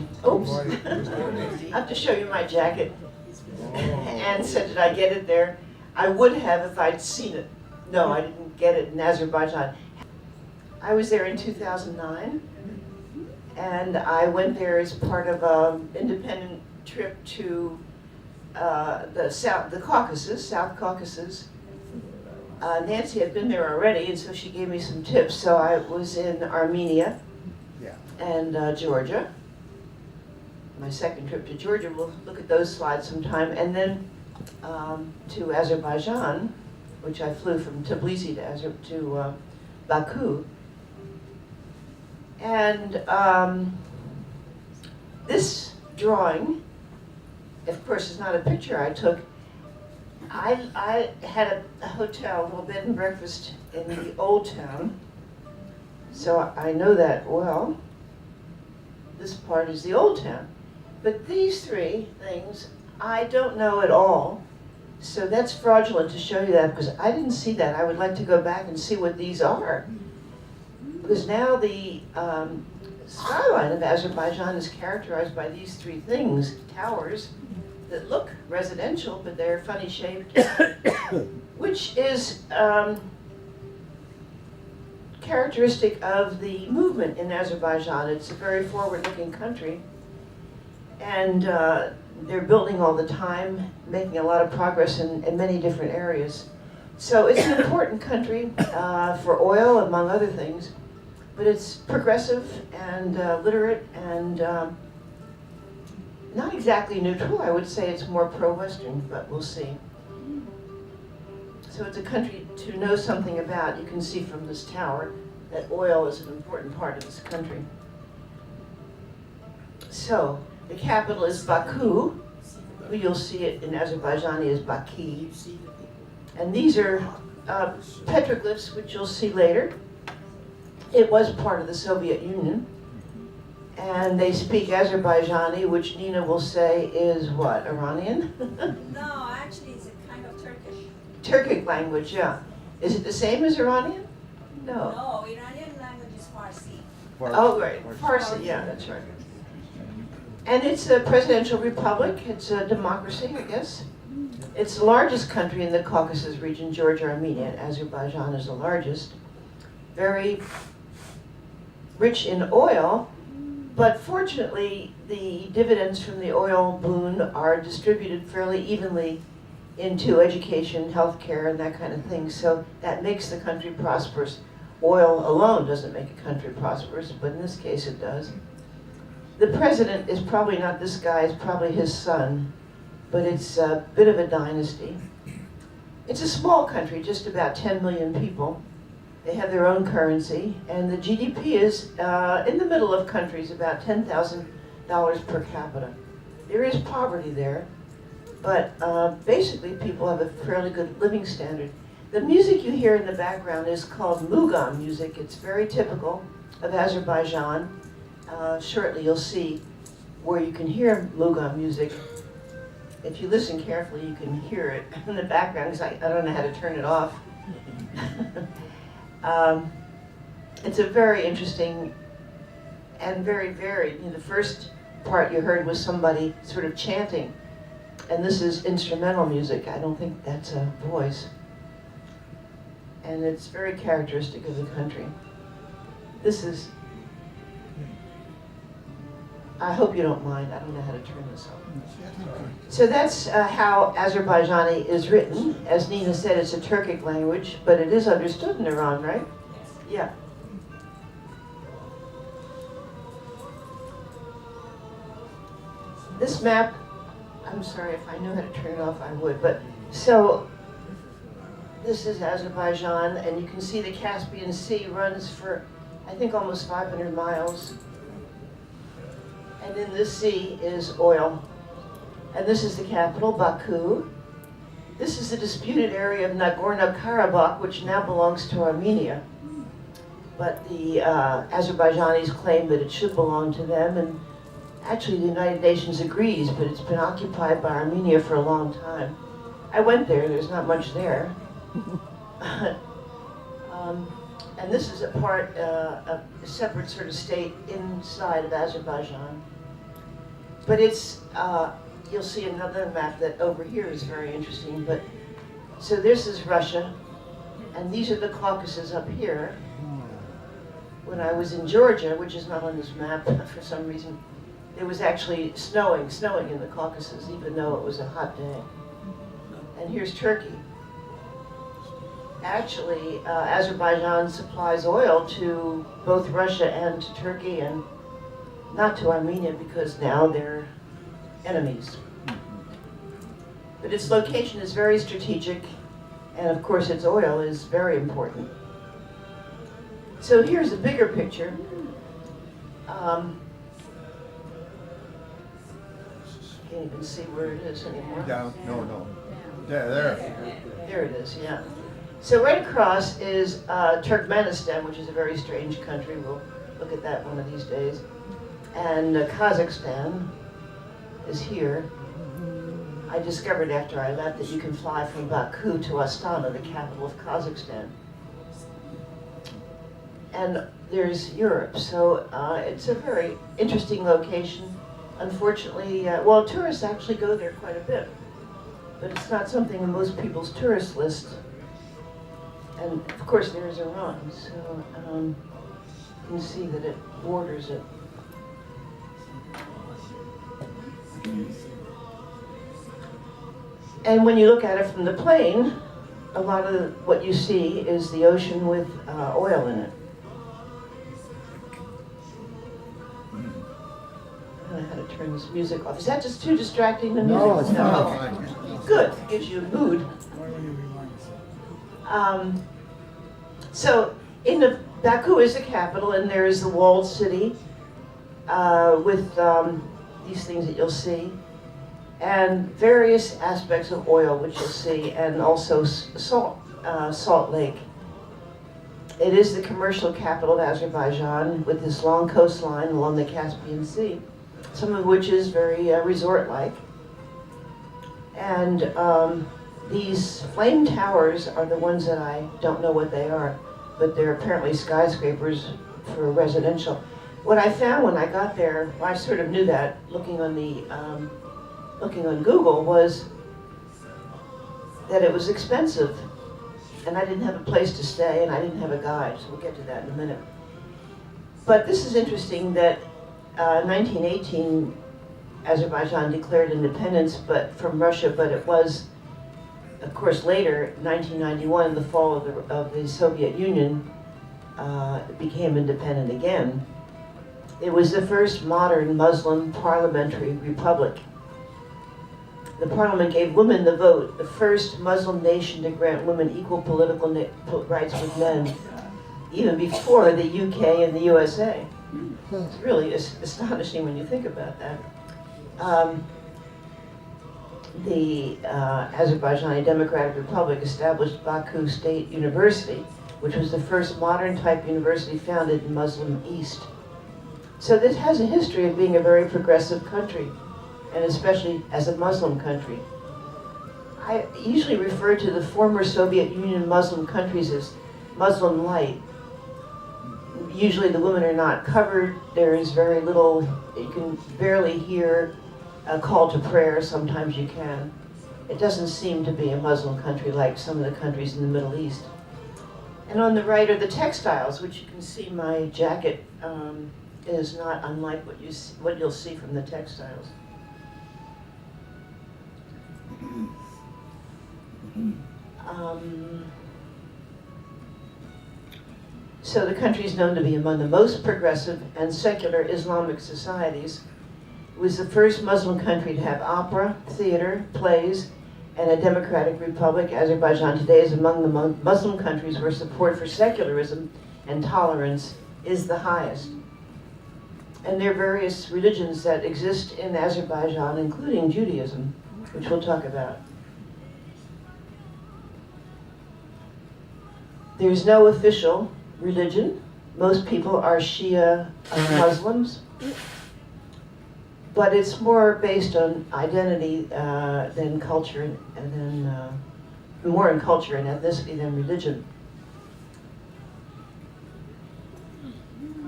morning. Oops. I have to show you my jacket. Anne said, did I get it there? I would have if I'd seen it. No, I didn't get it in Azerbaijan. I was there in 2009, and I went there as part of an independent trip to the Caucasus, South Caucasus. Nancy had been there already, and so she gave me some tips. So I was in Armenia and Georgia. My second trip to Georgia, we'll look at those slides sometime. And then to Azerbaijan, which I flew from Tbilisi to Baku. And this drawing, of course, is not a picture I took. I had a hotel, a little bed and breakfast in the Old Town, so I know that well. This part is the Old Town. But these three things, I don't know at all. So that's fraudulent to show you that, because I didn't see that. I would like to go back and see what these are. Because now the skyline of Azerbaijan is characterized by these three things, towers that look residential, but they're funny shaped, which is characteristic of the movement in Azerbaijan. It's a very forward-looking country, and they're building all the time, making a lot of progress in many different areas. So it's an important country for oil, among other things, but it's progressive and literate and not exactly neutral. I would say it's more pro-Western, but we'll see. So it's a country to know something about. You can see from this tower that oil is an important part of this country. So the capital is Baku. You'll see it in Azerbaijani as Baki. And these are petroglyphs, which you'll see later. It was part of the Soviet Union. And they speak Azerbaijani, which Nina will say is what, Iranian? No, actually it's a kind of Turkish. Turkic language, yeah. Is it the same as Iranian? No. No, Iranian language is Farsi. Oh, right. Farsi, yeah, that's right. And it's a presidential republic. It's a democracy, I guess. It's the largest country in the Caucasus region, Georgia, Armenia, and Azerbaijan is the largest. Very rich in oil, but fortunately the dividends from the oil boom are distributed fairly evenly into education, healthcare, and that kind of thing. So that makes the country prosperous. Oil alone doesn't make a country prosperous, but in this case it does. The president is probably not this guy, it's probably his son, but it's a bit of a dynasty. It's a small country, just about 10 million people. They have their own currency, and the GDP is in the middle of countries, about $10,000 per capita. There is poverty there, but basically people have a fairly good living standard. The music you hear in the background is called Mugham music. It's very typical of Azerbaijan. Shortly you'll see where you can hear Mugham music. If you listen carefully, you can hear it in the background, because I don't know how to turn it off. It's a very interesting and very varied. The first part you heard was somebody sort of chanting, and this is instrumental music. I don't think that's a voice. And it's very characteristic of the country. This is, I hope you don't mind, I don't know how to turn this off. So that's how Azerbaijani is written. As Nina said, it's a Turkic language, but it is understood in Iran, right? Yeah. This map, I'm sorry, if I knew how to turn it off, I would, but so this is Azerbaijan, and you can see the Caspian Sea runs for, I think, almost 500 miles. And in this sea is oil. And this is the capital, Baku. This is the disputed area of Nagorno-Karabakh, which now belongs to Armenia. But the Azerbaijanis claim that it should belong to them, and actually the United Nations agrees, but it's been occupied by Armenia for a long time. I went there, there's not much there. And this is a part, a separate sort of state inside of Azerbaijan. But it's, you'll see another map that over here is very interesting. But so this is Russia, and these are the Caucasus up here. When I was in Georgia, which is not on this map for some reason, it was actually snowing in the Caucasus, even though it was a hot day. And here's Turkey. Actually, Azerbaijan supplies oil to both Russia and to Turkey, and not to Armenia because now they're enemies. But its location is very strategic, and of course its oil is very important. So here's a bigger picture. Can't even see where it is anymore. Down, no. There. There it is, yeah. So right across is Turkmenistan, which is a very strange country. We'll look at that one of these days. And Kazakhstan is here. I discovered after I left that you can fly from Baku to Astana, the capital of Kazakhstan. And there's Europe, so it's a very interesting location. Unfortunately, well, tourists actually go there quite a bit, but it's not something on most people's tourist list. And of course there's Iran, so you can see that it borders it. And when you look at it from the plane, a lot of what you see is the ocean with oil in it. I don't know how to turn this music off. Is that just too distracting? The music? No, it's not. Good, it gives you a mood. So in the Baku is the capital, and there is the walled city with these things that you'll see, and various aspects of oil, which you'll see, and also Salt Lake. It is the commercial capital of Azerbaijan, with this long coastline along the Caspian Sea, some of which is very resort-like. And these flame towers are the ones that I don't know what they are, but they're apparently skyscrapers for residential. What I found when I got there, well, I sort of knew that looking on Google, was that it was expensive, and I didn't have a place to stay, and I didn't have a guide. So we'll get to that in a minute. But this is interesting that 1918, Azerbaijan declared independence, from Russia, but it was, of course, later, 1991, the fall of the Soviet Union, it became independent again. It was the first modern Muslim parliamentary republic. The parliament gave women the vote, the first Muslim nation to grant women equal political rights with men, even before the UK and the USA. It's really astonishing when you think about that. The Azerbaijani Democratic Republic established Baku State University, which was the first modern type university founded in Muslim East. So this has a history of being a very progressive country, and especially as a Muslim country. I usually refer to the former Soviet Union Muslim countries as Muslim light. Usually the women are not covered. There is very little, you can barely hear a call to prayer. Sometimes you can. It doesn't seem to be a Muslim country like some of the countries in the Middle East. And on the right are the textiles, which you can see my jacket is not unlike what you'll see from the textiles. So the country is known to be among the most progressive and secular Islamic societies. It was the first Muslim country to have opera, theater, plays, and a democratic republic. Azerbaijan today is among the Muslim countries where support for secularism and tolerance is the highest. And there are various religions that exist in Azerbaijan, including Judaism, which we'll talk about. There's no official religion. Most people are Shia Muslims, but it's more based on identity than culture, and then more in culture and ethnicity than religion.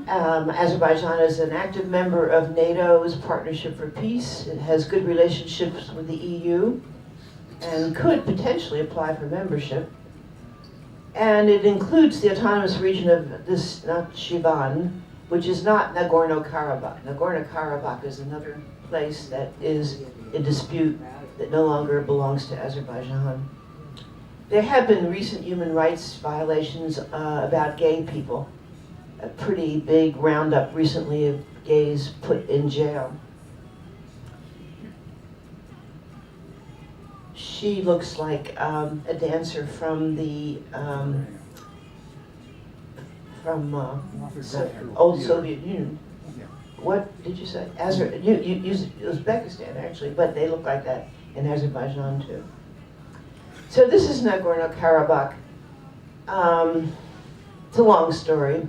Azerbaijan is an active member of NATO's Partnership for Peace. It has good relationships with the EU and could potentially apply for membership. And it includes the autonomous region of this Nakhchivan, which is not Nagorno-Karabakh. Nagorno-Karabakh is another place that is in dispute that no longer belongs to Azerbaijan. There have been recent human rights violations about gay people. A pretty big roundup recently of gays put in jail. She looks like a dancer from the old Soviet Union. What did you say? Uzbekistan, actually, but they look like that in Azerbaijan too. So this is Nagorno-Karabakh. It's a long story,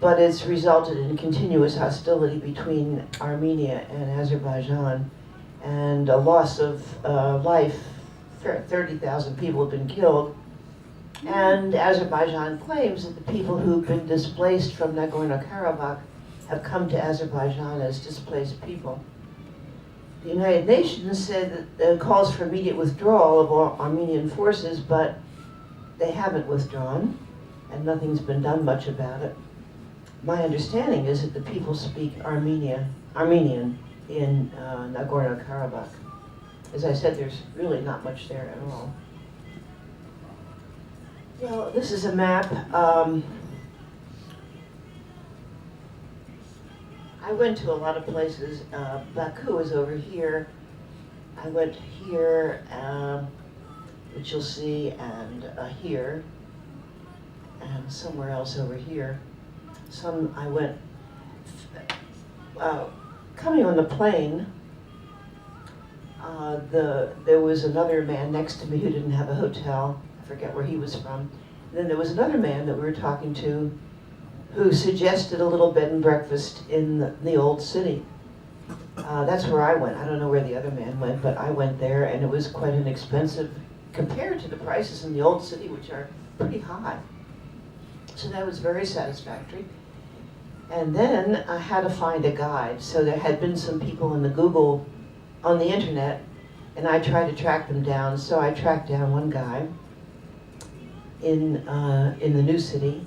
but it's resulted in continuous hostility between Armenia and Azerbaijan, and a loss of life. 30,000 people have been killed. And Azerbaijan claims that the people who've been displaced from Nagorno-Karabakh have come to Azerbaijan as displaced people. The United Nations said that calls for immediate withdrawal of all Armenian forces, but they haven't withdrawn, and nothing's been done much about it. My understanding is that the people speak Armenian in Nagorno-Karabakh. As I said, there's really not much there at all. Well, this is a map. I went to a lot of places. Baku is over here. I went here, which you'll see, and here, and somewhere else over here. I went, coming on the plane, there was another man next to me who didn't have a hotel. I forget where he was from. And then there was another man that we were talking to who suggested a little bed and breakfast in the old city. That's where I went. I don't know where the other man went, but I went there, and it was quite inexpensive compared to the prices in the old city, which are pretty high. So that was very satisfactory. And then I had to find a guide. So there had been some people on the internet, and I tried to track them down. So I tracked down one guy in the new city,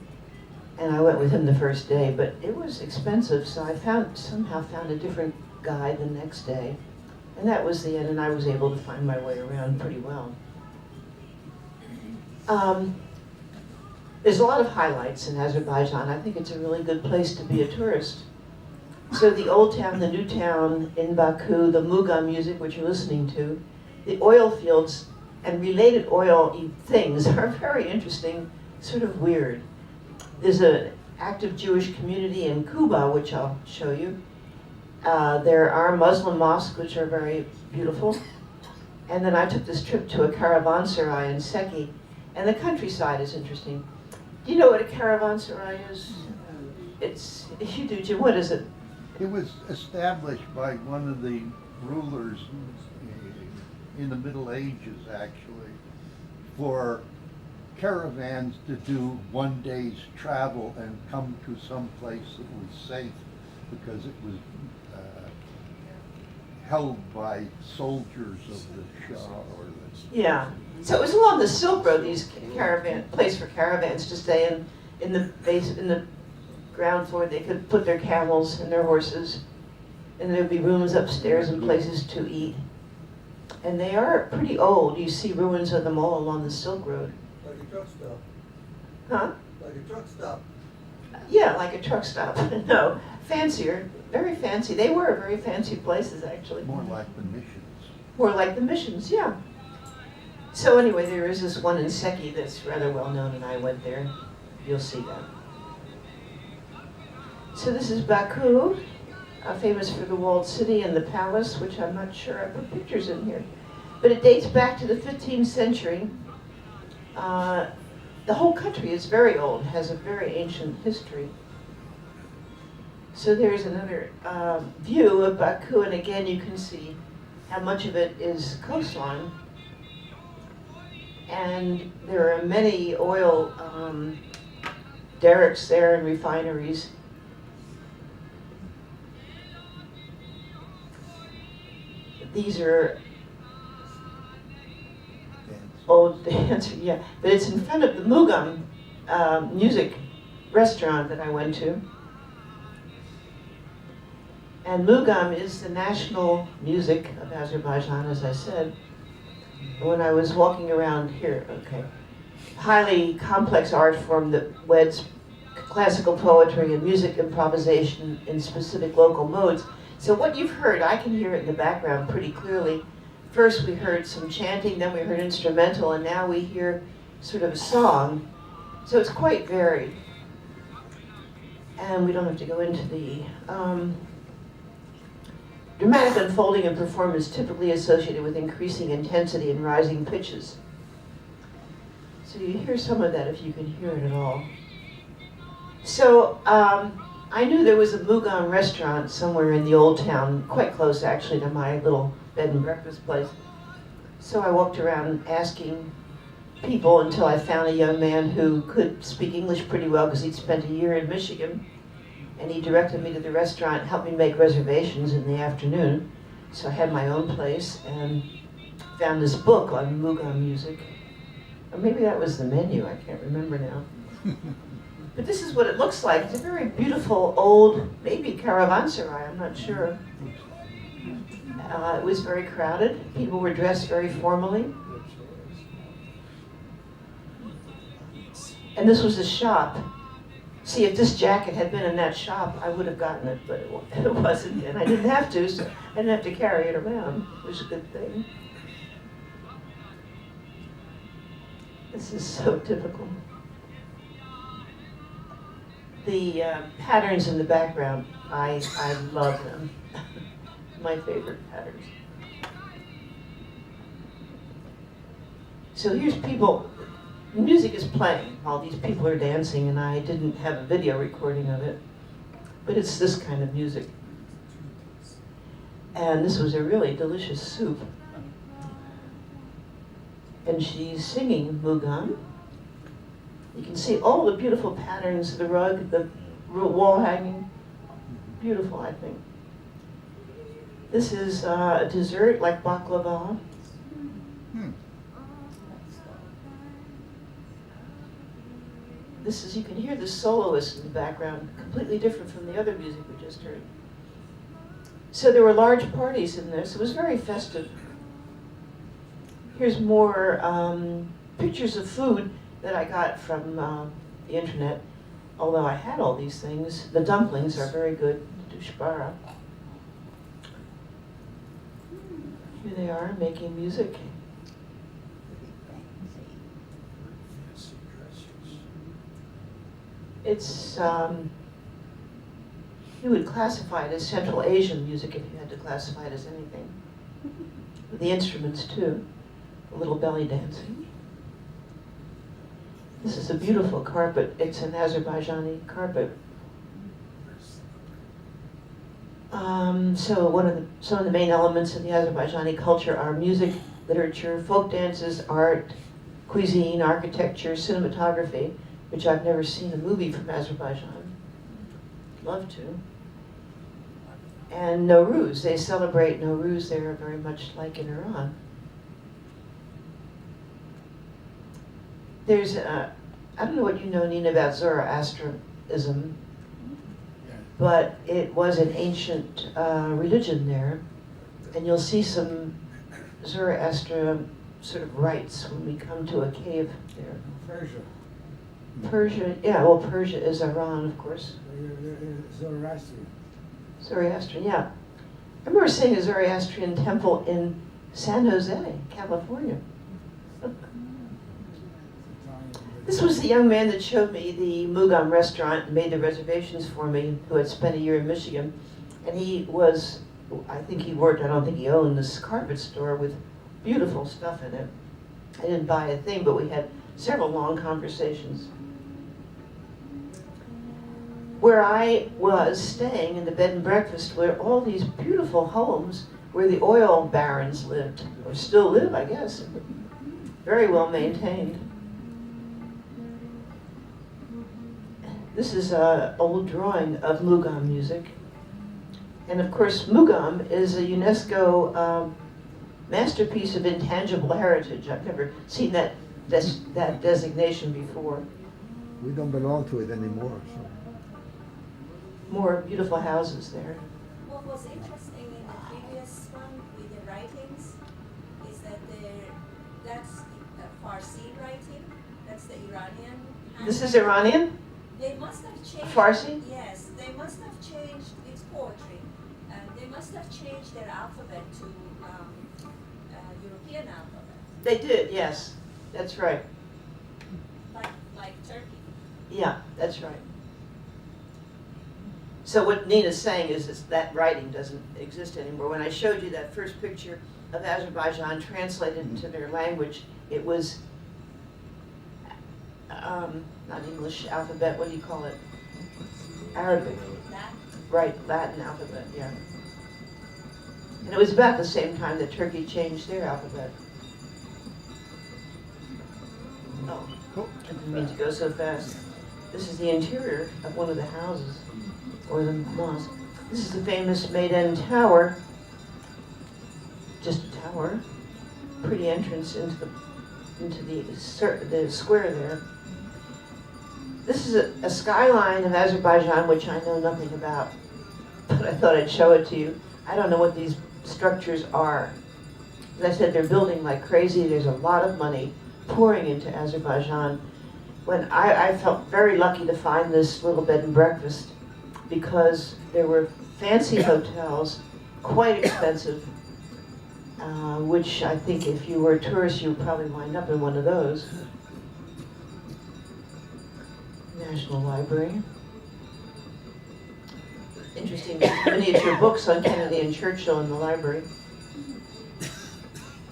and I went with him the first day, but it was expensive, so I somehow found a different guide the next day. And that was the end, and I was able to find my way around pretty well. There's a lot of highlights in Azerbaijan. I think it's a really good place to be a tourist. So the old town, the new town in Baku, the Mugham music, which you're listening to, the oil fields and related oil things are very interesting, sort of weird. There's an active Jewish community in Kuba, which I'll show you. There are Muslim mosques, which are very beautiful. And then I took this trip to a caravanserai in Seki, and the countryside is interesting. Do you know what a caravanserai is? You do, Jim. What is it? It was established by one of the rulers in the Middle Ages, actually, for caravans to do one day's travel and come to some place that was safe, because it was held by soldiers of the Shah. Yeah. So it was along the Silk Road, these place for caravans to stay in the ground floor. They could put their camels and their horses, and there'd be rooms upstairs and places to eat. And they are pretty old. You see ruins of them all along the Silk Road. Like a truck stop. Huh? Like a truck stop. Yeah, like a truck stop. No, fancier, very fancy. They were very fancy places, actually. More like the missions. More like the missions, yeah. So anyway, there is this one in Seki that's rather well known, and I went there. You'll see that. So this is Baku, famous for the walled city and the palace, which I'm not sure I put pictures in here. But it dates back to the 15th century. The whole country is very old, has a very ancient history. So there's another view of Baku, and again you can see how much of it is coastline. And there are many oil derricks there and refineries. These are old dancer, yeah. But it's in front of the Mugam music restaurant that I went to. And Mugam is the national music of Azerbaijan, as I said. When I was walking around here, okay. Highly complex art form that weds classical poetry and music improvisation in specific local modes. So what you've heard, I can hear it in the background pretty clearly. First we heard some chanting, then we heard instrumental, and now we hear sort of a song. So it's quite varied. And we don't have to go into the dramatic unfolding and performance typically associated with increasing intensity and rising pitches. So you hear some of that if you can hear it at all. So I knew there was a Mugam restaurant somewhere in the old town, quite close actually to my little bed and breakfast place. So I walked around asking people until I found a young man who could speak English pretty well because he'd spent a year in Michigan. And he directed me to the restaurant, helped me make reservations in the afternoon. So I had my own place and found this book on Mugam music. Or maybe that was the menu, I can't remember now. But this is what it looks like. It's a very beautiful old, maybe caravanserai, I'm not sure. It was very crowded. People were dressed very formally. And this was a shop. See, if this jacket had been in that shop, I would have gotten it, but it wasn't, and I didn't have to, so I didn't have to carry it around, which was a good thing. This is so typical. The patterns in the background, I love them. My favorite patterns. So here's people. Music is playing while these people are dancing, and I didn't have a video recording of it, but it's this kind of music. And this was a really delicious soup. And she's singing Mugam. You can see all the beautiful patterns, the rug, the wall hanging. Beautiful, I think. This is a dessert like baklava. This is, you can hear the soloist in the background, completely different from the other music we just heard. So there were large parties in this. It was very festive. Here's more pictures of food that I got from the internet. Although I had all these things, the dumplings are very good, dushbara. Here they are making music. It's, you would classify it as Central Asian music if you had to classify it as anything. The instruments too, a little belly dancing. This is a beautiful carpet. It's an Azerbaijani carpet. So some of the main elements of the Azerbaijani culture are music, literature, folk dances, art, cuisine, architecture, cinematography, which I've never seen a movie from Azerbaijan. Love to. And Nowruz, they celebrate Nowruz there very much like in Iran. There's, I don't know what you know, Nina, about Zoroastrianism, but it was an ancient religion there. And you'll see some Zoroastrian sort of rites when we come to a cave there. Persia. Persia, yeah, well, Persia is Iran, of course. Zoroastrian. Zoroastrian, yeah. I remember seeing a Zoroastrian temple in San Jose, California. This was the young man that showed me the Mugam restaurant and made the reservations for me, who had spent a year in Michigan. And he was, I think he worked, I don't think he owned, this carpet store with beautiful stuff in it. I didn't buy a thing, but we had several long conversations. Where I was staying in the bed and breakfast were all these beautiful homes where the oil barons lived, or still live, I guess. Very well maintained. This is an old drawing of Mugam music. And of course, Mugam is a UNESCO masterpiece of intangible heritage. I've never seen that designation before. We don't belong to it anymore, so. More beautiful houses there. What was interesting in the previous one with the writings is that that's Farsi writing, that's the Iranian. This is Iranian? They must have changed. Farsi? Yes, they must have changed its poetry. They must have changed their alphabet to European alphabet, They did, yes. That's right. like Turkey. Yeah, that's right. So what Nina's saying is that writing doesn't exist anymore. When I showed you that first picture of Azerbaijan translated into their language, it was not English alphabet, what do you call it? Arabic. That Right, Latin alphabet, yeah. And it was about the same time that Turkey changed their alphabet. Oh, I didn't mean to go so fast. This is the interior of one of the houses, or the mosque. This is the famous Meydan Tower. Just a tower. Pretty entrance into the square there. This is a skyline of Azerbaijan, which I know nothing about, but I thought I'd show it to you. I don't know what these structures are. As I said, they're building like crazy. There's a lot of money pouring into Azerbaijan. When I felt very lucky to find this little bed and breakfast because there were fancy hotels, quite expensive, which I think if you were a tourist, you would probably wind up in one of those. National Library. Interesting miniature books on Kennedy and Churchill in the library.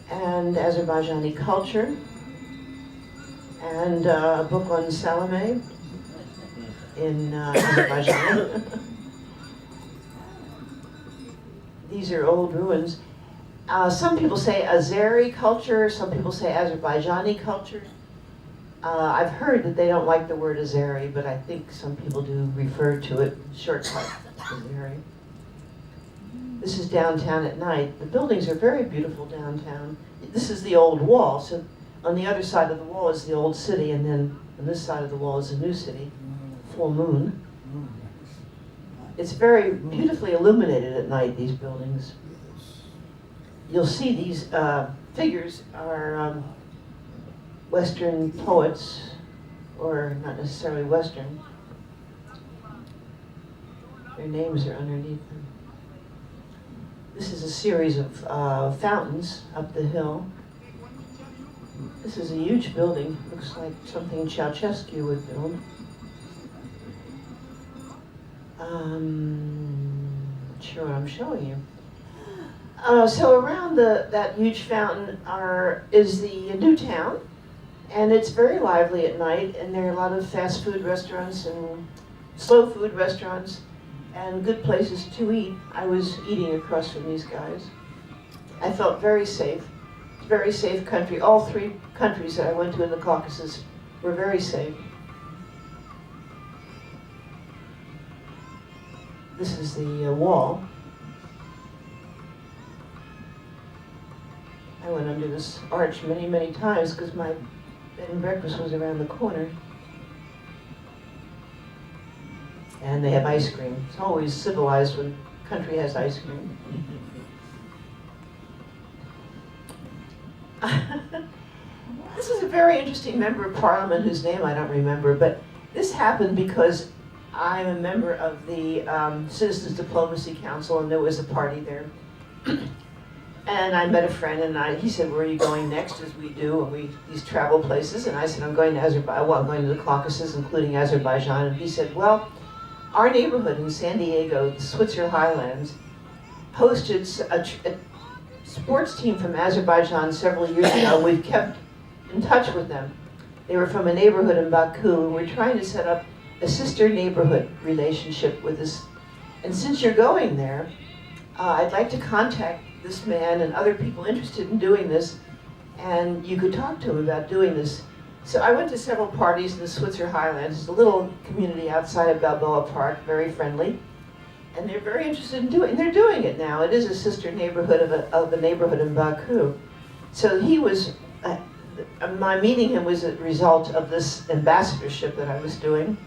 And Azerbaijani culture. And a book on Salome in Azerbaijan. These are old ruins. Some people say Azeri culture, some people say Azerbaijani culture. I've heard that they don't like the word Azeri, but I think some people do refer to it shortcut Azeri. This is downtown at night. The buildings are very beautiful downtown. This is the old wall, so on the other side of the wall is the old city, and then on this side of the wall is the new city, full moon. It's very beautifully illuminated at night, these buildings. You'll see these figures are Western poets, or not necessarily Western. Their names are underneath them. This is a series of fountains up the hill. This is a huge building. Looks like something Ceausescu would build. Not sure what I'm showing you. So around that huge fountain is the new town, and it's very lively at night, and there are a lot of fast food restaurants and slow food restaurants and good places to eat. I was eating across from these guys. I felt very safe. It's a very safe country. All three countries that I went to in the Caucasus were very safe. This is the wall. I went under this arch many, many times because my bed and breakfast was around the corner. And they have ice cream. It's always civilized when a country has ice cream. This is a very interesting member of parliament whose name I don't remember, but this happened because I'm a member of the Citizens Diplomacy Council, and there was a party there. And I met a friend, and he said, "Where are you going next?" As we do, and these travel places. And I said, "I'm going to Azerbaijan. Well, I'm going to the Caucasus, including Azerbaijan." And he said, "Well, our neighborhood in San Diego, the Switzer Highlands, hosted a sports team from Azerbaijan several years ago. We've kept in touch with them. They were from a neighborhood in Baku, and we're trying to set up a sister neighborhood relationship with us. And since you're going there, I'd like to contact this man and other people interested in doing this, and you could talk to him about doing this." So I went to several parties in the Switzer Highlands. It's a little community outside of Balboa Park, very friendly. And they're very interested in doing, and they're doing it now. It is a sister neighborhood of a neighborhood in Baku. So he was, my meeting him was a result of this ambassadorship that I was doing.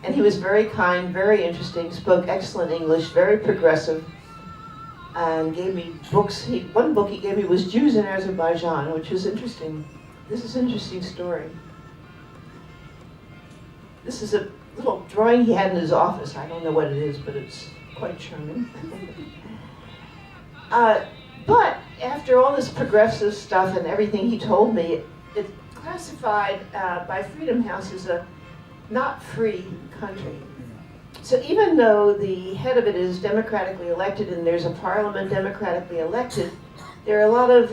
And he was very kind, very interesting, spoke excellent English, very progressive, and gave me books. One book he gave me was Jews in Azerbaijan, which is interesting. This is an interesting story. This is a little drawing he had in his office. I don't know what it is, but it's quite charming. But after all this progressive stuff and everything he told me, it's classified by Freedom House as a not free country. So even though the head of it is democratically elected and there's a parliament democratically elected, there are a lot of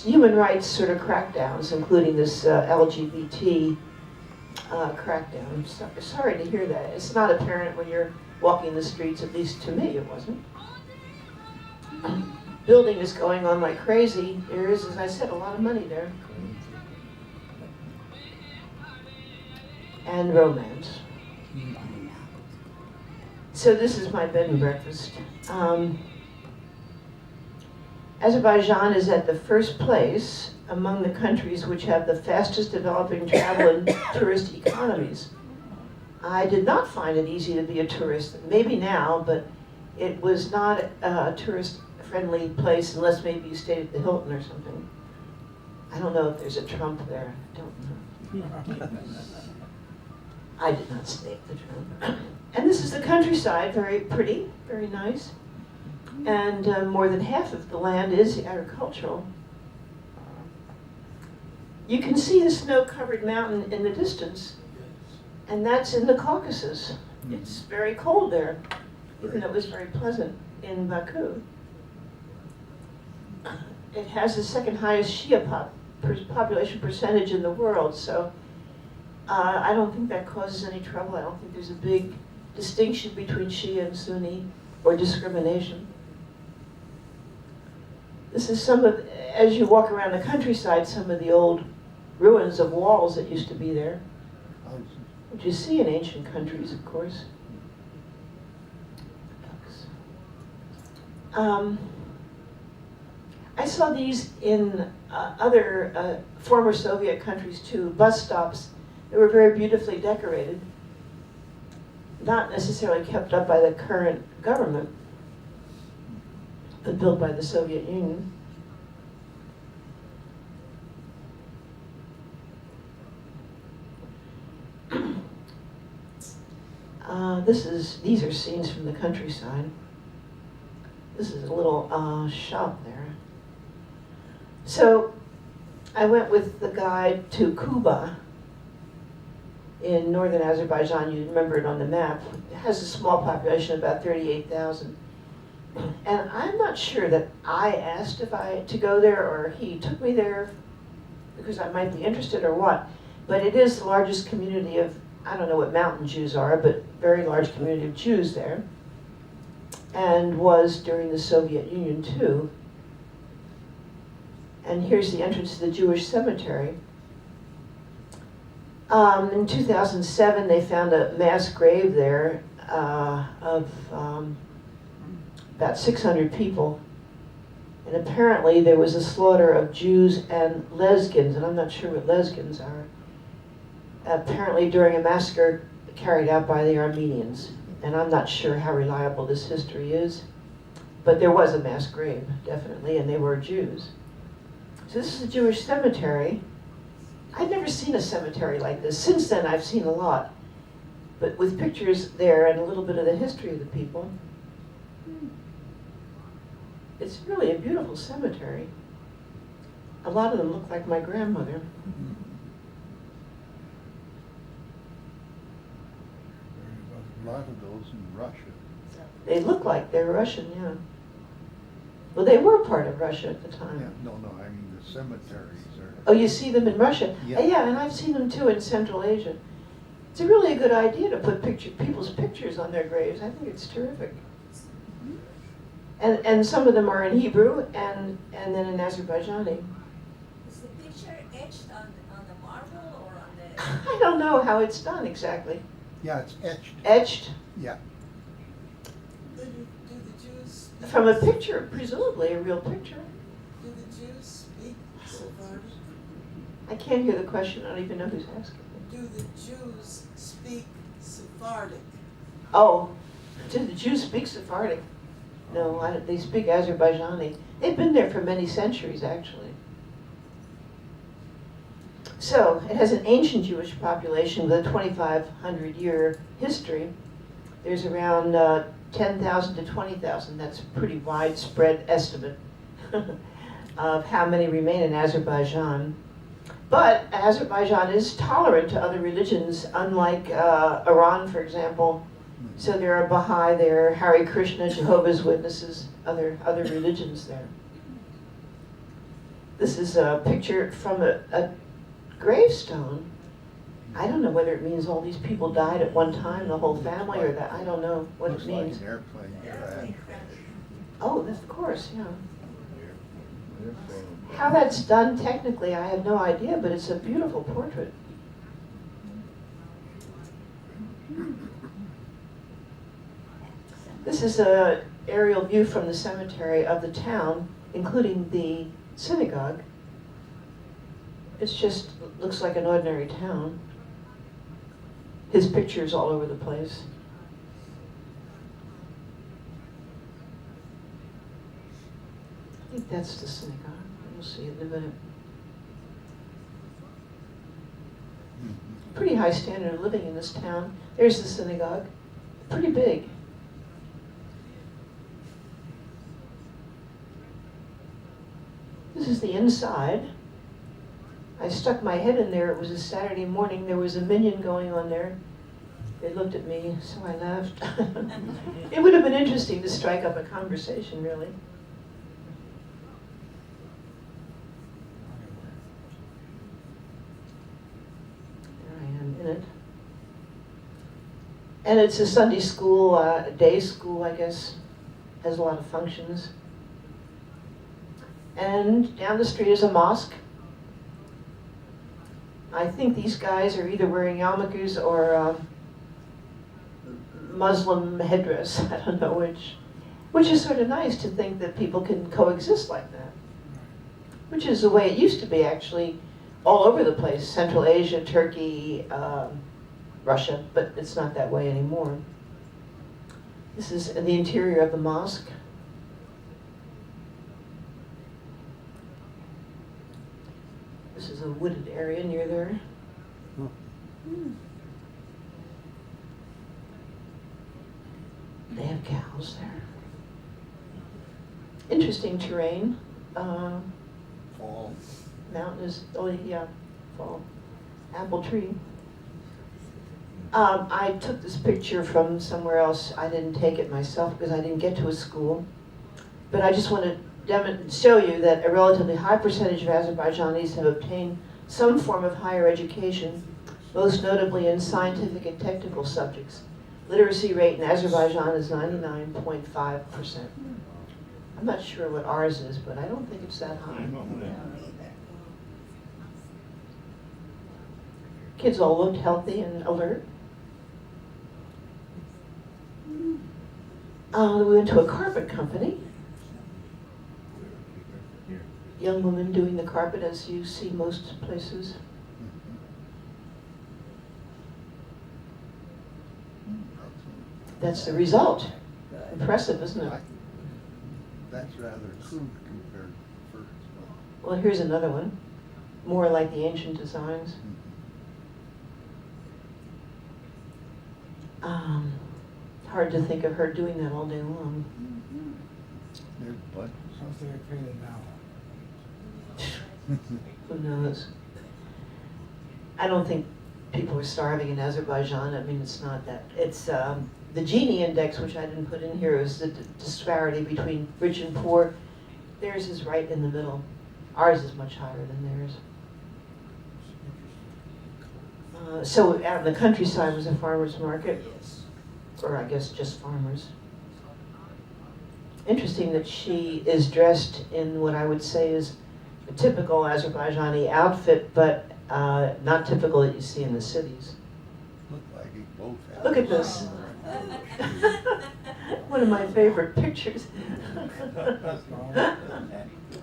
human rights sort of crackdowns, including this LGBT crackdown. I'm sorry to hear that. It's not apparent when you're walking the streets, at least to me it wasn't. Building is going on like crazy. There is, as I said, a lot of money there. And romance. So this is my bed and breakfast. Azerbaijan is at the first place among the countries which have the fastest developing travel and tourist economies. I did not find it easy to be a tourist, maybe now, but it was not a tourist-friendly place unless maybe you stayed at the Hilton or something. I don't know if there's a Trump there, I don't know. I did not stay at the Trump. And this is the countryside, very pretty, very nice. And more than half of the land is agricultural. You can see the snow-covered mountain in the distance, and that's in the Caucasus. It's very cold there, even though it was very pleasant in Baku. It has the second highest Shia population percentage in the world, so I don't think that causes any trouble. I don't think there's a big distinction between Shia and Sunni or discrimination. This is some of, as you walk around the countryside, some of the old ruins of walls that used to be there, which you see in ancient countries, of course. I saw these in other former Soviet countries too, bus stops. They were very beautifully decorated, not necessarily kept up by the current government, but built by the Soviet Union. These are scenes from the countryside. This is a little shop there. So I went with the guide to Kuba in northern Azerbaijan. You remember it on the map. It has a small population, about 38,000. And I'm not sure that I asked to go there or he took me there because I might be interested or what. But it is the largest community of, I don't know what mountain Jews are, but very large community of Jews there. And was during the Soviet Union too. And here's the entrance to the Jewish cemetery. In 2007, they found a mass grave there of about 600 people. And apparently there was a slaughter of Jews and Lesbians, and I'm not sure what Lesbians are. Apparently during a massacre carried out by the Armenians. And I'm not sure how reliable this history is. But there was a mass grave, definitely, and they were Jews. So this is a Jewish cemetery. I'd never seen a cemetery like this. Since then, I've seen a lot. But with pictures there and a little bit of the history of the people. It's really a beautiful cemetery. A lot of them look like my grandmother. A lot of those in Russia. They look like they're Russian, yeah. Well, they were part of Russia at the Yeah, time. no, I mean the cemeteries are. Oh, you see them in Russia? Yeah. Yeah, and I've seen them too in Central Asia. It's a really a good idea to put people's pictures on their graves. I think it's terrific. And some of them are in Hebrew and then in Azerbaijani. Is the picture etched on the marble or on the? I don't know how it's done exactly. Yeah, it's etched. Etched? Yeah. From a picture, presumably a real picture. Do the Jews speak Sephardic? I can't hear the question. I don't even know who's asking me. Do the Jews speak Sephardic? Oh, do the Jews speak Sephardic? No, they speak Azerbaijani. They've been there for many centuries, actually. So, it has an ancient Jewish population with a 2,500-year history. There's around 10,000 to 20,000. That's a pretty widespread estimate of how many remain in Azerbaijan. But Azerbaijan is tolerant to other religions, unlike Iran, for example. So there are Baha'i there, Hare Krishna, Jehovah's Witnesses, other religions there. This is a picture from a gravestone. I don't know whether it means all these people died at one time, the whole family, or that. I don't know what Looks it means. like an airplane crash. Oh, of course, yeah. How that's done technically, I have no idea, but it's a beautiful portrait. This is an aerial view from the cemetery of the town, including the synagogue. It just looks like an ordinary town. His picture's all over the place. I think that's the synagogue. You'll see it in a minute. Pretty high standard of living in this town. There's the synagogue. Pretty big. This is the inside. I stuck my head in there. It was a Saturday morning. There was a minyan going on there. They looked at me, so I left. It would have been interesting to strike up a conversation, really. There I am in it. And it's a Sunday school, day school, I guess. Has a lot of functions. And down the street is a mosque. I think these guys are either wearing yarmulkes or Muslim headdress. I don't know which. Which is sort of nice to think that people can coexist like that. Which is the way it used to be, actually, all over the place. Central Asia, Turkey, Russia, but it's not that way anymore. This is the interior of the mosque. This is a wooded area near there. They have cows there. Interesting terrain. Fall. Mountain is, oh yeah, fall. Apple tree. I took this picture from somewhere else. I didn't take it myself because I didn't get to a school. But I just want to show you that a relatively high percentage of Azerbaijanis have obtained some form of higher education, most notably in scientific and technical subjects. Literacy rate in Azerbaijan is 99.5%. I'm not sure what ours is, but I don't think it's that high. Kids all looked healthy and alert. We went to a carpet company. Young woman doing the carpet, as you see most places. That's the result. Impressive, isn't it? That's rather crude compared to the first one. Well, here's another one, more like the ancient designs. Hard to think of her doing that all day long. There's Bud. How's they painted now? Who knows? I don't think people are starving in Azerbaijan. I mean, it's not that. It's the Gini index, which I didn't put in here, is the disparity between rich and poor. Theirs is right in the middle. Ours is much higher than theirs. So out in the countryside was a farmer's market, or I guess just farmers. Interesting that she is dressed in what I would say is a typical Azerbaijani outfit, but not typical that you see in the cities. Look like they both have. Look at this. One of my favorite pictures.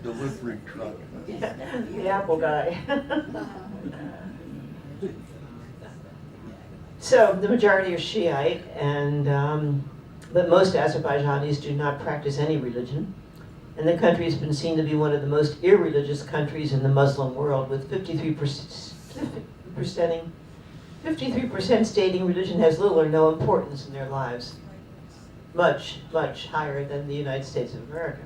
Delivery truck. Yeah, the Apple guy. So the majority are Shiite, and but most Azerbaijanis do not practice any religion. And the country has been seen to be one of the most irreligious countries in the Muslim world, with 53% stating religion has little or no importance in their lives. Much, much higher than the United States of America.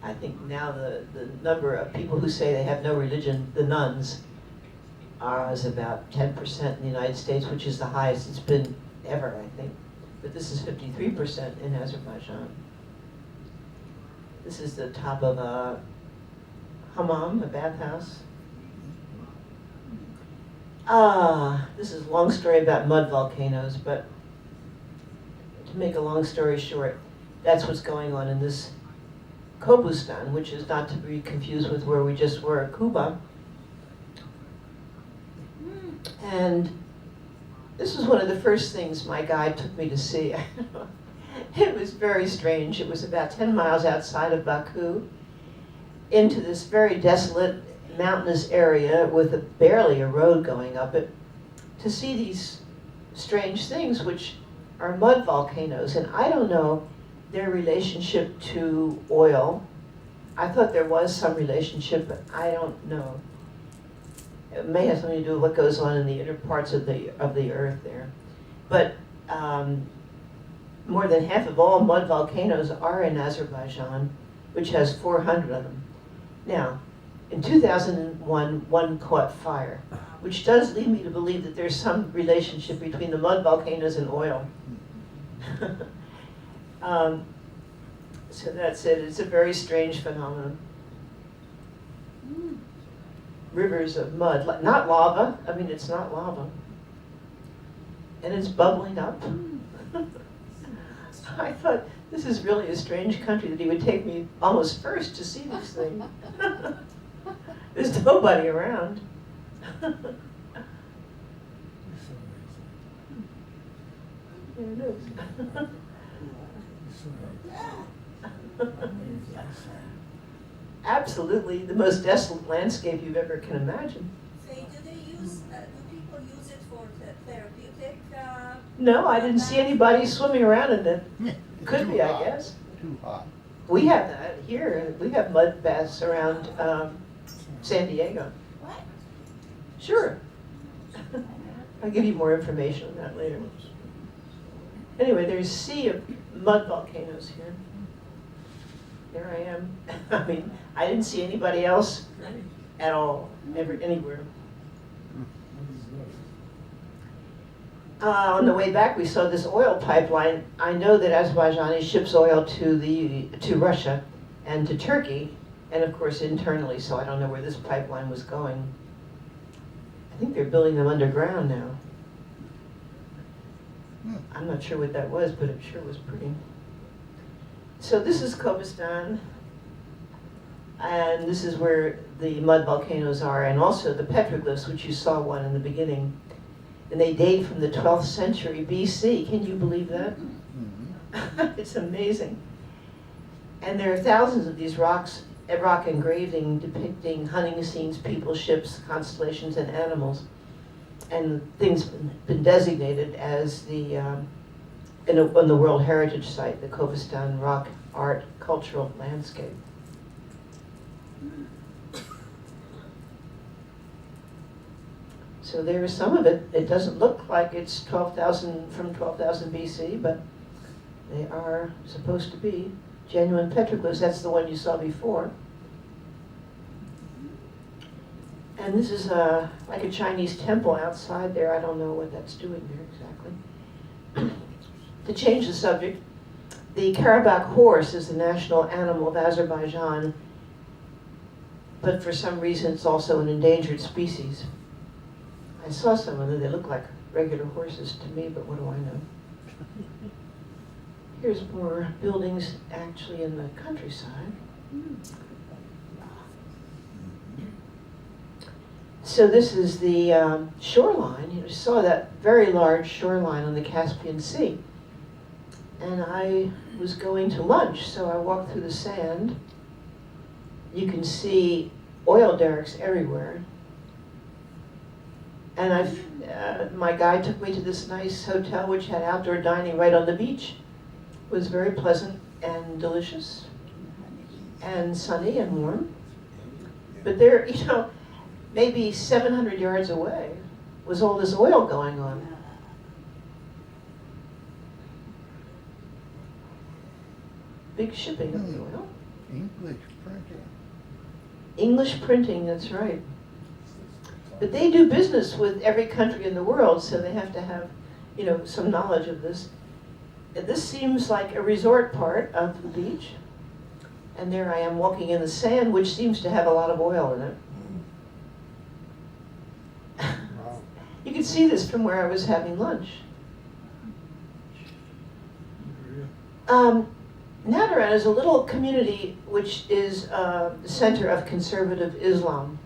I think now the number of people who say they have no religion, the nuns, is about 10% in the United States, which is the highest it's been ever, I think. But this is 53% in Azerbaijan. This is the top of a hammam, a bathhouse. This is a long story about mud volcanoes, but to make a long story short, that's what's going on in this Kobustan, which is not to be confused with where we just were, Cuba. And this was one of the first things my guide took me to see. It was very strange. It was about 10 miles outside of Baku, into this very desolate mountainous area with barely a road going up it, to see these strange things, which are mud volcanoes. And I don't know their relationship to oil. I thought there was some relationship, but I don't know. It may have something to do with what goes on in the inner parts of the earth there. But more than half of all mud volcanoes are in Azerbaijan, which has 400 of them. Now, in 2001, one caught fire, which does lead me to believe that there's some relationship between the mud volcanoes and oil. So that's it. It's a very strange phenomenon. Rivers of mud, not lava. I mean, it's not lava. And it's bubbling up. I thought, this is really a strange country that he would take me almost first to see these things. There's nobody around. There it is. Absolutely the most desolate landscape you've ever can imagine. Say, do people use it for therapeutic? No, I didn't see anybody swimming around in it. Could be, I guess. Too hot. We have that here. We have mud baths around San Diego. What? Sure. I'll give you more information on that later. Anyway, there's a sea of mud volcanoes here. There I am. I mean, I didn't see anybody else at all, anywhere. On the way back, we saw this oil pipeline. I know that Azerbaijan ships oil to Russia and to Turkey, and of course internally, so I don't know where this pipeline was going. I think they're building them underground now. I'm not sure what that was, but it sure was pretty. So this is Kobustan, and this is where the mud volcanoes are, and also the petroglyphs, which you saw one in the beginning. And they date from the 12th century BC. Can you believe that? It's amazing. And there are thousands of these rock engraving depicting hunting scenes, people, ships, constellations, and animals. And things been designated as on the World Heritage Site, the Kobustan Rock Art Cultural Landscape. So there is some of it. It doesn't look like it's 12,000 from 12,000 BC, but they are supposed to be genuine petroglyphs. That's the one you saw before. And this is like a Chinese temple outside there. I don't know what that's doing there exactly. To change the subject, the Karabakh horse is the national animal of Azerbaijan, but for some reason it's also an endangered species. I saw some of them. They look like regular horses to me, but what do I know? Here's more buildings actually in the countryside. So this is the shoreline. You saw that very large shoreline on the Caspian Sea. And I was going to lunch, so I walked through the sand. You can see oil derricks everywhere. And my guide took me to this nice hotel which had outdoor dining right on the beach. It was very pleasant and delicious and sunny and warm. But there, maybe 700 yards away was all this oil going on. Big shipping of the oil. English printing. English printing, that's right. But they do business with every country in the world, so they have to have, some knowledge of this. This seems like a resort part of the beach. And there I am walking in the sand, which seems to have a lot of oil in it. Wow. You can see this from where I was having lunch. Nadaran is a little community which is the center of conservative Islam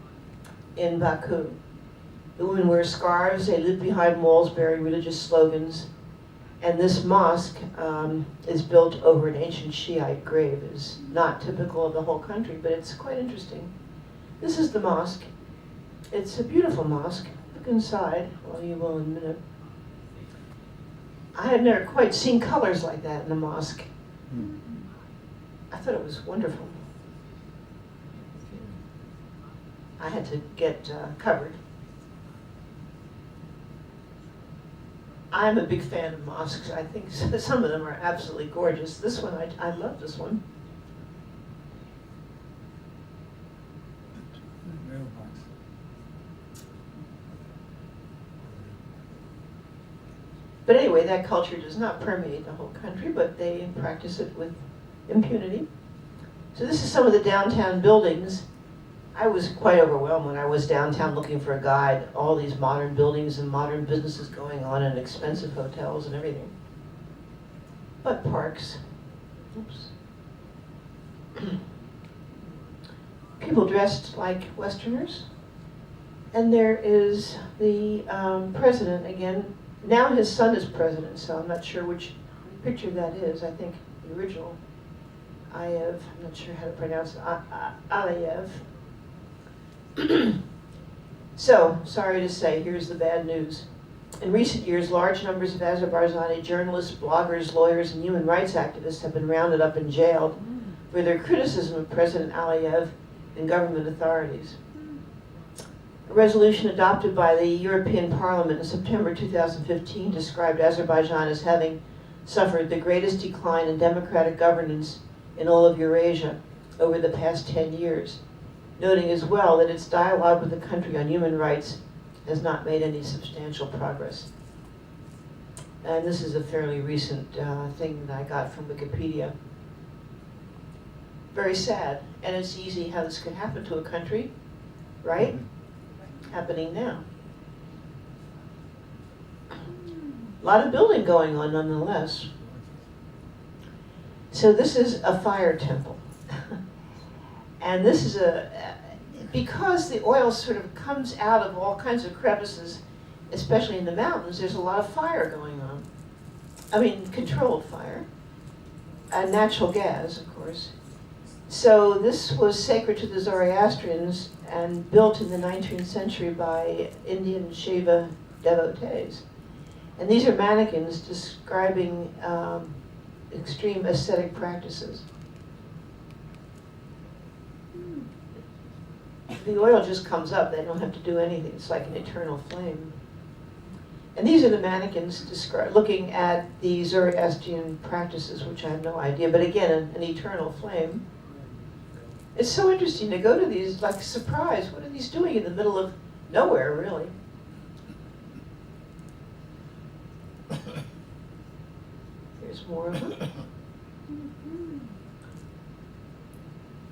in Baku. The women wear scarves, they live behind walls bearing religious slogans, and this mosque is built over an ancient Shiite grave. It's not typical of the whole country, but it's quite interesting. This is the mosque. It's a beautiful mosque. Look inside, well, you will in a minute. I had never quite seen colors like that in a mosque. I thought it was wonderful. I had to get covered. I'm a big fan of mosques. I think some of them are absolutely gorgeous. This one, I love this one. But anyway, that culture does not permeate the whole country, but they practice it with impunity. So this is some of the downtown buildings. I was quite overwhelmed when I was downtown looking for a guide. All these modern buildings and modern businesses going on and expensive hotels and everything. But parks. Oops. People dressed like Westerners. And there is the president again. Now his son is president, so I'm not sure which picture that is. I think the original. Aliyev, I'm not sure how to pronounce it. Aliyev. So, sorry to say, here's the bad news. In recent years, large numbers of Azerbaijani journalists, bloggers, lawyers, and human rights activists have been rounded up and jailed for their criticism of President Aliyev and government authorities. A resolution adopted by the European Parliament in September 2015 described Azerbaijan as having suffered the greatest decline in democratic governance in all of Eurasia over the past 10 years, noting as well that its dialogue with the country on human rights has not made any substantial progress. And this is a fairly recent thing that I got from Wikipedia. Very sad, and it's easy how this could happen to a country, right? Happening now. A lot of building going on nonetheless. So this is a fire temple. And this is because the oil sort of comes out of all kinds of crevices, especially in the mountains, there's a lot of fire going on. I mean, controlled fire. Natural gas, of course. So this was sacred to the Zoroastrians and built in the 19th century by Indian Shiva devotees. And these are mannequins describing extreme ascetic practices. The oil just comes up, they don't have to do anything. It's like an eternal flame. And these are the mannequins looking at the Zoroastrian practices, which I have no idea, but again, an eternal flame. It's so interesting to go to these, like, surprise. What are these doing in the middle of nowhere, really? Here's more of them.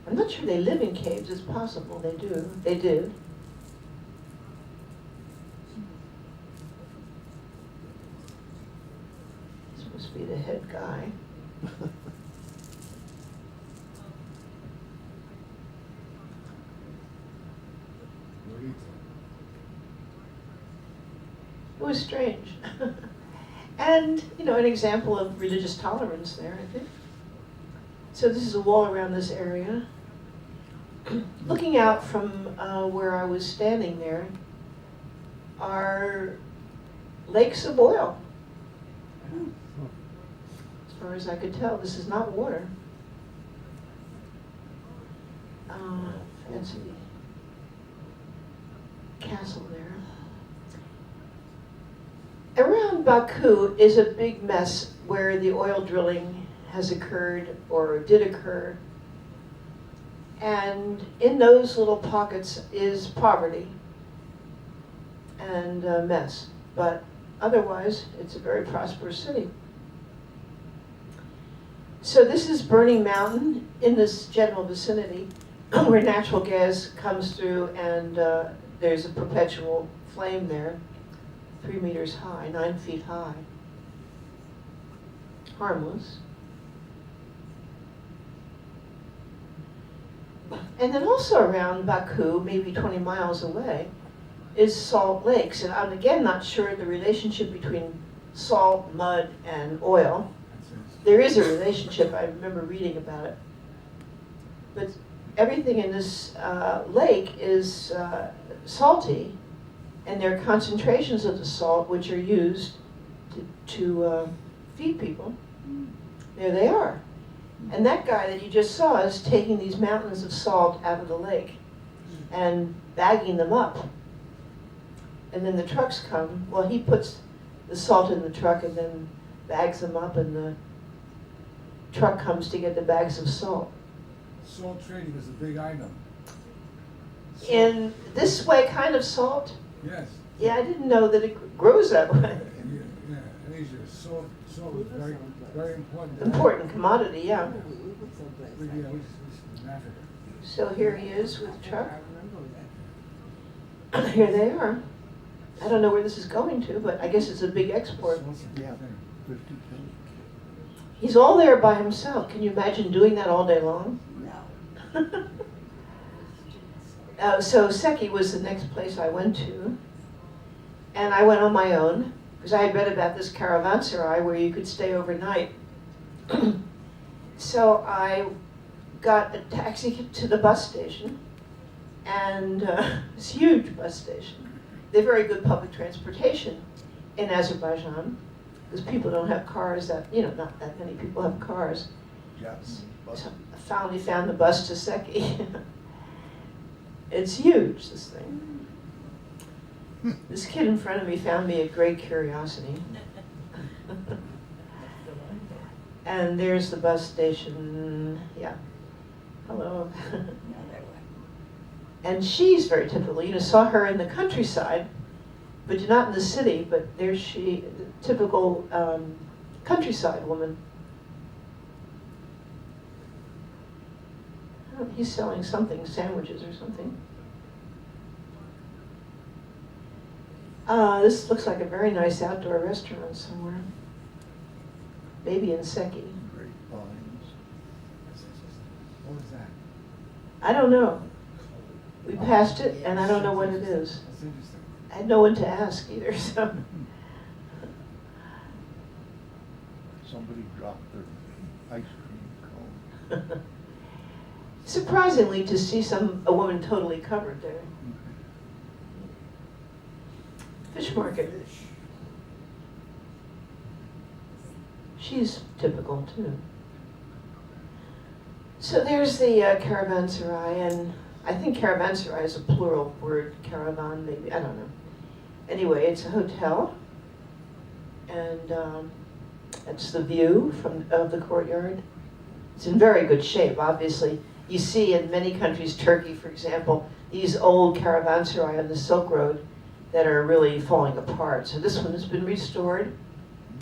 I'm not sure they live in caves. It's possible they do. They did. This must be the head guy. It was strange. And, you know, an example of religious tolerance there, I think. So this is a wall around this area. Looking out from where I was standing there are lakes of oil. As far as I could tell, this is not water. Fancy castle there. Around Baku is a big mess where the oil drilling has occurred or did occur. And in those little pockets is poverty and a mess. But otherwise, it's a very prosperous city. So this is Burning Mountain in this general vicinity where natural gas comes through, and there's a perpetual flame there, 3 meters high, 9 feet high. Harmless. And then also around Baku, maybe 20 miles away, is salt lakes. And I'm again not sure the relationship between salt, mud, and oil. There is a relationship, I remember reading about it. But everything in this lake is salty, and there are concentrations of the salt which are used to feed people. There they are. And that guy that you just saw is taking these mountains of salt out of the lake and bagging them up. And then the trucks come. Well, he puts the salt in the truck and then bags them up, and the truck comes to get the bags of salt. Salt trading is a big item. In this way kind of salt? Yes. Yeah, I didn't know that it grows that way. Yeah, in Asia, salt is very, very important. Important commodity, yeah. We in Africa. So here he is with the truck. Here they are. I don't know where this is going to, but I guess it's a big export. Salt's a big Yeah. thing. 50 cents. He's all there by himself. Can you imagine doing that all day long? No. So Seki was the next place I went to. And I went on my own, because I had read about this caravanserai where you could stay overnight. So I got a taxi to the bus station, and this huge bus station. They're very good public transportation in Azerbaijan, because people don't have cars that, you know, not that many people have cars. Yes. So I finally found the bus to Seki. It's huge, this thing. This kid in front of me found me a great curiosity. And there's the bus station, yeah. Hello. And she's very typical. You know, saw her in the countryside, but not in the city, but there's she, the typical countryside woman. He's selling something, sandwiches or something. This looks like a very nice outdoor restaurant somewhere. Maybe in Seki. Great vines. What was that? I don't know. We passed it, and I don't know what it is. That's interesting. I had no one to ask either, so. Somebody dropped their ice cream cone. Surprisingly, to see a woman totally covered there. Fish market. She's typical too. So there's the caravanserai, and I think caravanserai is a plural word, caravan maybe, I don't know. Anyway, it's a hotel, and that's the view of the courtyard. It's in very good shape, obviously. You see in many countries, Turkey for example, these old caravanserai on the Silk Road that are really falling apart. So this one has been restored,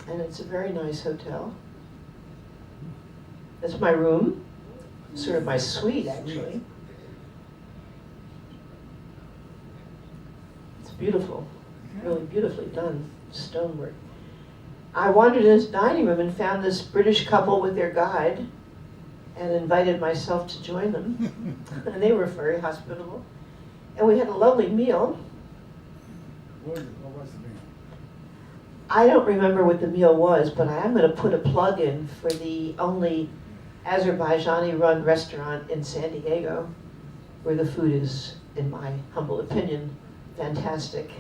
and it's a very nice hotel. That's my room, sort of my suite actually. It's beautiful, really beautifully done, stonework. I wandered in this dining room and found this British couple with their guide, and invited myself to join them. And they were very hospitable. And we had a lovely meal. What was the meal? I don't remember what the meal was, but I am going to put a plug in for the only Azerbaijani-run restaurant in San Diego, where the food is, in my humble opinion, fantastic.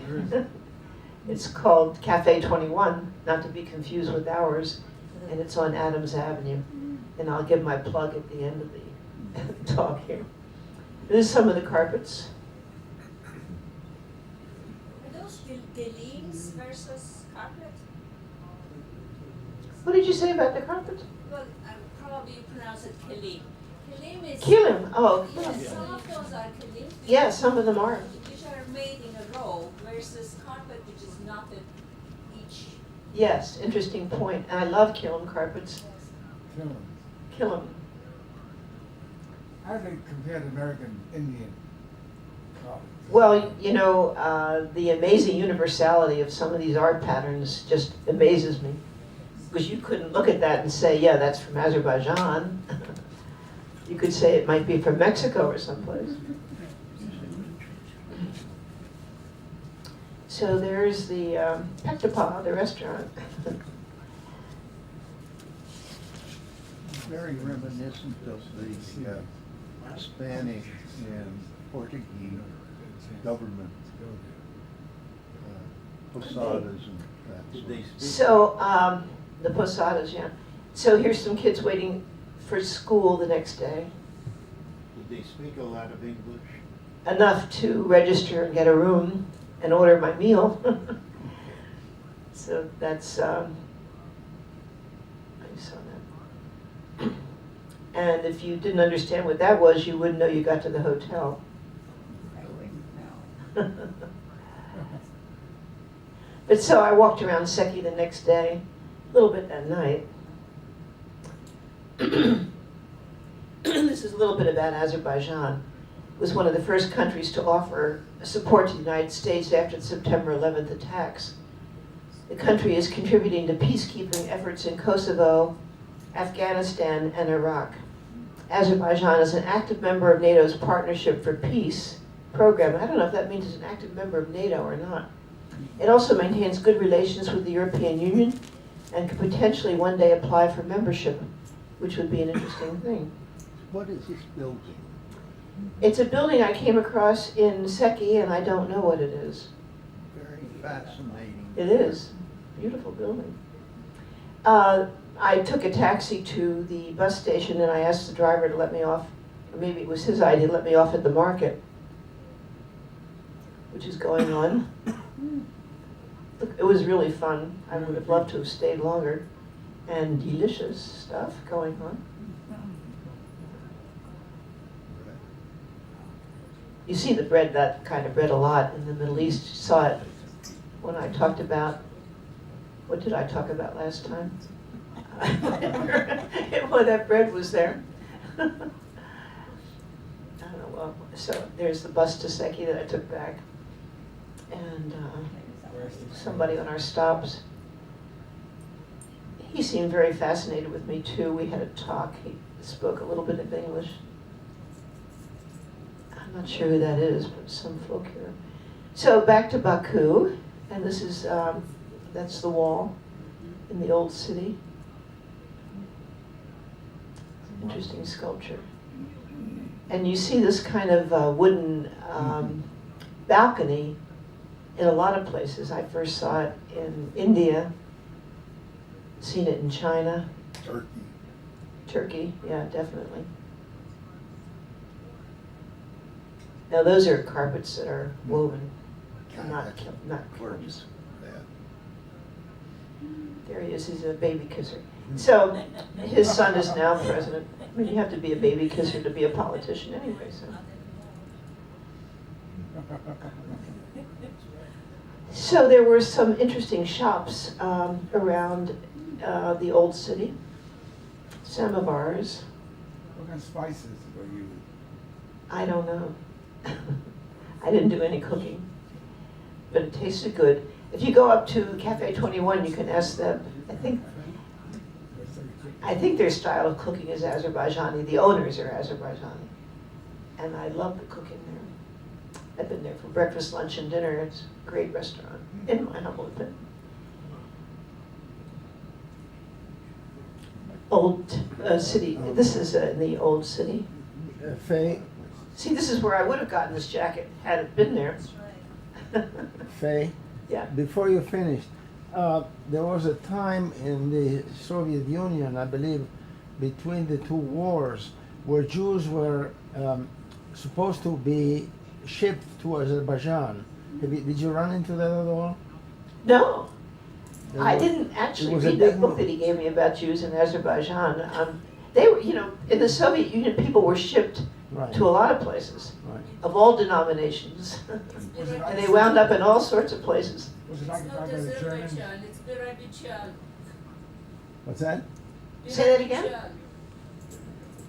It's called Cafe 21, not to be confused with ours, and it's on Adams Avenue. And I'll give my plug at the end of the talk here. This is some of the carpets. Are those galines versus carpet? What did you say about the carpet? Well, probably you pronounce it kilim. Kilim is. Kilim. Oh, Yes, kilim. some of those are kilim. Yeah, some of them are. Which are made in a row versus carpet, which is knotted each. Yes, interesting point. And I love kilim carpets. Killing. Kilim. How do they compare to American Indian carpets? Well, you know, the amazing universality of some of these art patterns just amazes me. Because you couldn't look at that and say, yeah, that's from Azerbaijan. You could say it might be from Mexico or someplace. So there's the Pektapa, the restaurant. Very reminiscent of the Spanish and Portuguese government posadas and that sort of. So, the posadas, yeah. So here's some kids waiting for school the next day. Did they speak a lot of English? Enough to register and get a room and order my meal. So that's, I saw that. And if you didn't understand what that was, you wouldn't know you got to the hotel. But so I walked around Seki the next day, a little bit at night. This is a little bit about Azerbaijan. It was one of the first countries to offer support to the United States after the September 11th attacks. The country is contributing to peacekeeping efforts in Kosovo, Afghanistan, and Iraq. Azerbaijan is an active member of NATO's Partnership for Peace program. I don't know if that means it's an active member of NATO or not. It also maintains good relations with the European Union and could potentially one day apply for membership, which would be an interesting thing. What is this building? It's a building I came across in Seki, and I don't know what it is. Very fascinating. It is. Beautiful building. I took a taxi to the bus station, and I asked the driver to let me off, or maybe it was his idea, to let me off at the market, which is going on. Look, it was really fun. I would have loved to have stayed longer. And delicious stuff going on. You see the bread, that kind of bread, a lot in the Middle East. You saw it when I talked about, what did I talk about last time? Well, that bread was there. I don't know, well, so there's the bus to Seki that I took back. And somebody on our stops. He seemed very fascinated with me too. We had a talk. He spoke a little bit of English. I'm not sure who that is, but some folk here. So back to Baku, and this is, that's the wall in the old city. Interesting sculpture. And you see this kind of wooden balcony in a lot of places. I first saw it in India, seen it in China. Turkey, yeah, definitely. Now those are carpets that are woven, not gorgeous. There he is, he's a baby kisser. So his son is now president. I mean, you have to be a baby kisser to be a politician anyway, so. So there were some interesting shops around the old city. Samovars. What kind of spices were you? I don't know. I didn't do any cooking, but it tasted good. If you go up to Cafe 21, you can ask them. I think their style of cooking is Azerbaijani. The owners are Azerbaijani, and I love the cooking there. I've been there for breakfast, lunch, and dinner. It's a great restaurant, in my humble opinion. old city. This is in the old city. Faye, See, this is where I would have gotten this jacket had it been there. That's right. Faye, Yeah. before you finish, there was a time in the Soviet Union, I believe, between the two wars, where Jews were supposed to be shipped to Azerbaijan. Did you run into that at all? No, There I was- didn't actually it was a read that big book mo- that he gave me about Jews in Azerbaijan. They were, in the Soviet Union, people were shipped Right, to a lot of places right. of all denominations, Was it and they wound up in all sorts of places. Was it It's not occupied by the Germans? Azerbaijan, it's Azerbaijan. What's that? Say that again?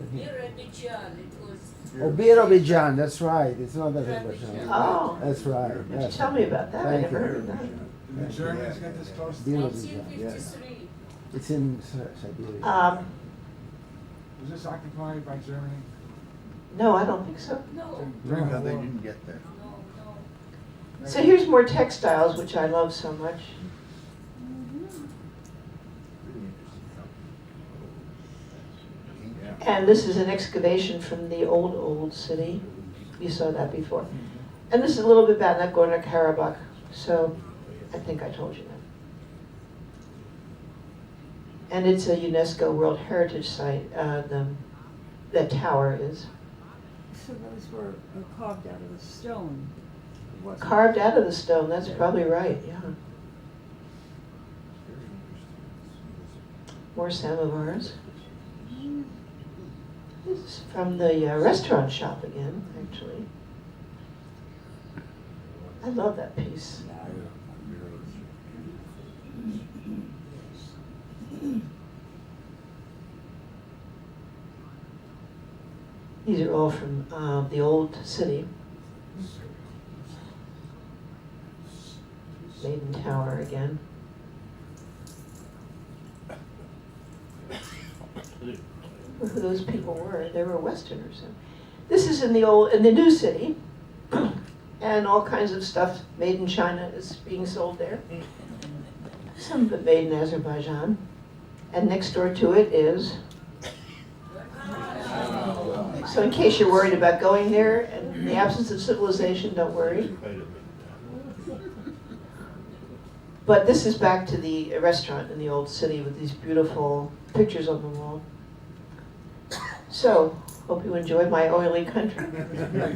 Azerbaijan, it was. Oh, Azerbaijan, that's right. It's not Azerbaijan. Azerbaijan. Oh, That's right. Yes. tell me about that. I Thank never you. heard of that. Did the Germans get this close? Azerbaijan, yes. 1953. It's in Siberia. Was this occupied by Germany? No, I don't think so. No, No, they didn't get there. no. So here's more textiles, which I love so much. And this is an excavation from the old city. You saw that before. And this is a little bit about Nagorno-Karabakh, so I think I told you that. And it's a UNESCO World Heritage Site, the tower is. So those were carved out of the stone. It wasn't- Carved out of the stone, that's probably right, yeah. More samovars. This is from the restaurant shop again, actually. I love that piece. These are all from the old city. Maiden Tower again. Who those people were? They were Westerners. This is in the new city, and all kinds of stuff made in China is being sold there. Some of it made in Azerbaijan, and next door to it is. So in case you're worried about going there, and in the absence of civilization, don't worry. But this is back to the restaurant in the old city with these beautiful pictures on the wall. So, hope you enjoyed my oily country. Question,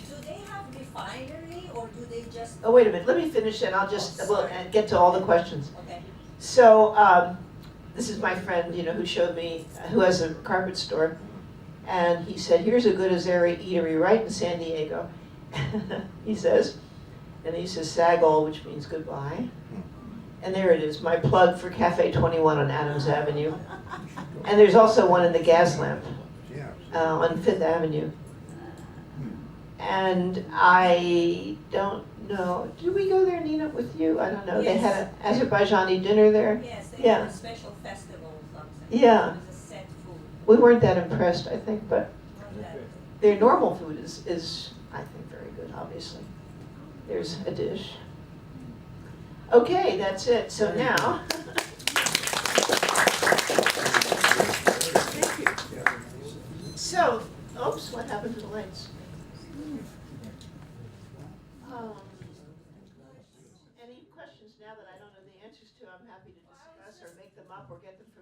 do they have refinery or do they just? Oh, wait a minute, let me finish and I'll get to all the questions. Okay. So, this is my friend, who showed me, who has a carpet store. And he said, here's a good Azeri eatery right in San Diego. He says, and he says Sagol, which means goodbye. And there it is, my plug for Cafe 21 on Adams Avenue. And there's also one in the Gas Lamp on Fifth Avenue. And I don't know, did we go there, Nina, with you? I don't know. They had an Azerbaijani dinner there. Yes, they Yeah. have a special festival or something. Yeah. It was a set food. We weren't that impressed, I think, but Not that. their normal food is, I think, very good, obviously. There's a dish. Okay, that's it. So now. So, oops, what happened to the lights? Any questions now that I don't know the answers to, I'm happy to discuss or make them up or get them from